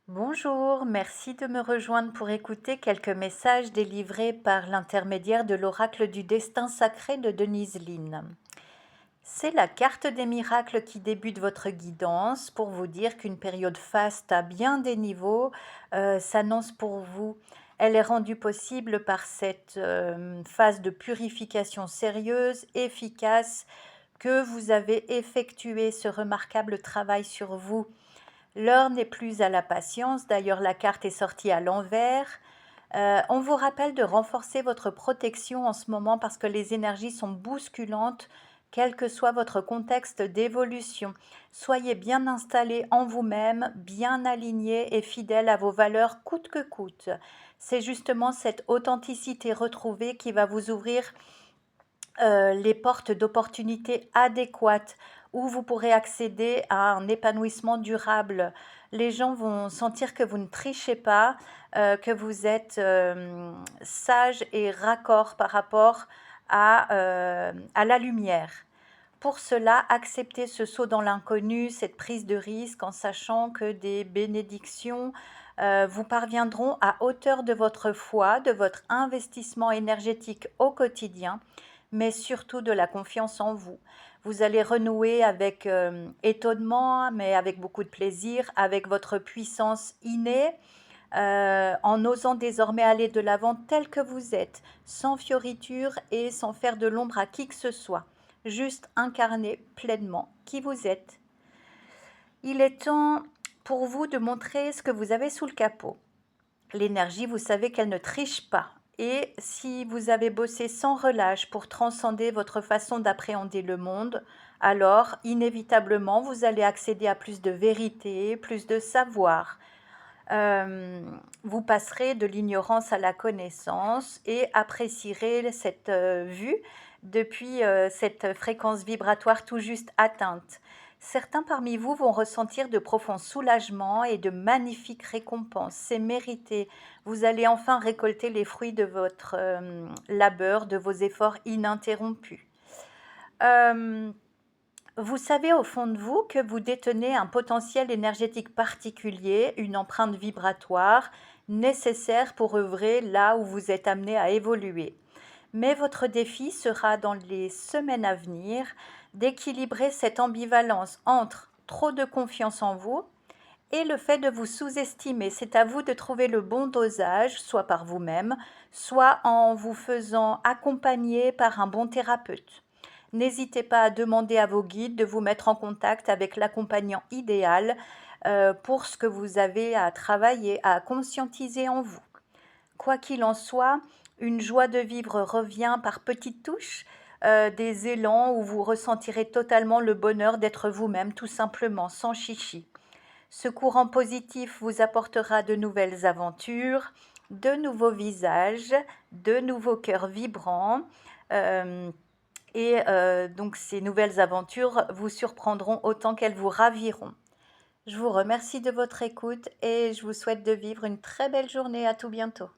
Bonjour, merci de me rejoindre pour écouter quelques messages délivrés par l'intermédiaire de l'oracle du destin sacré de Denise Lynn. C'est la carte des miracles qui débute votre guidance pour vous dire qu'une période faste à bien des niveaux s'annonce pour vous. Elle est rendue possible par cette phase de purification sérieuse, efficace, que vous avez effectué ce remarquable travail sur vous. L'heure n'est plus à la patience, d'ailleurs la carte est sortie à l'envers. On vous rappelle de renforcer votre protection en ce moment parce que les énergies sont bousculantes, quel que soit votre contexte d'évolution. Soyez bien installé en vous-même, bien aligné et fidèle à vos valeurs coûte que coûte. C'est justement cette authenticité retrouvée qui va vous ouvrir les portes d'opportunités adéquates où vous pourrez accéder à un épanouissement durable. Les gens vont sentir que vous ne trichez pas, que vous êtes sage et raccord par rapport à la lumière. Pour cela, acceptez ce saut dans l'inconnu, cette prise de risque en sachant que des bénédictions vous parviendront à hauteur de votre foi, de votre investissement énergétique au quotidien, mais surtout de la confiance en vous. Vous allez renouer avec étonnement, mais avec beaucoup de plaisir, avec votre puissance innée, en osant désormais aller de l'avant tel que vous êtes, sans fioriture et sans faire de l'ombre à qui que ce soit. Juste incarner pleinement qui vous êtes. Il est temps pour vous de montrer ce que vous avez sous le capot. L'énergie, vous savez qu'elle ne triche pas. Et si vous avez bossé sans relâche pour transcender votre façon d'appréhender le monde, alors inévitablement vous allez accéder à plus de vérité, plus de savoir. Vous passerez de l'ignorance à la connaissance et apprécierez cette vue depuis cette fréquence vibratoire tout juste atteinte. Certains parmi vous vont ressentir de profonds soulagements et de magnifiques récompenses. C'est mérité. Vous allez enfin récolter les fruits de votre labeur, de vos efforts ininterrompus. Vous savez au fond de vous que vous détenez un potentiel énergétique particulier, une empreinte vibratoire nécessaire pour œuvrer là où vous êtes amené à évoluer. Mais votre défi sera dans les semaines à venir d'équilibrer cette ambivalence entre trop de confiance en vous et le fait de vous sous-estimer. C'est à vous de trouver le bon dosage, soit par vous-même, soit en vous faisant accompagner par un bon thérapeute. N'hésitez pas à demander à vos guides de vous mettre en contact avec l'accompagnant idéal pour ce que vous avez à travailler, à conscientiser en vous. Quoi qu'il en soit, une joie de vivre revient par petites touches, des élans où vous ressentirez totalement le bonheur d'être vous-même, tout simplement, sans chichi. Ce courant positif vous apportera de nouvelles aventures, de nouveaux visages, de nouveaux cœurs vibrants. Donc ces nouvelles aventures vous surprendront autant qu'elles vous raviront. Je vous remercie de votre écoute et je vous souhaite de vivre une très belle journée. À tout bientôt.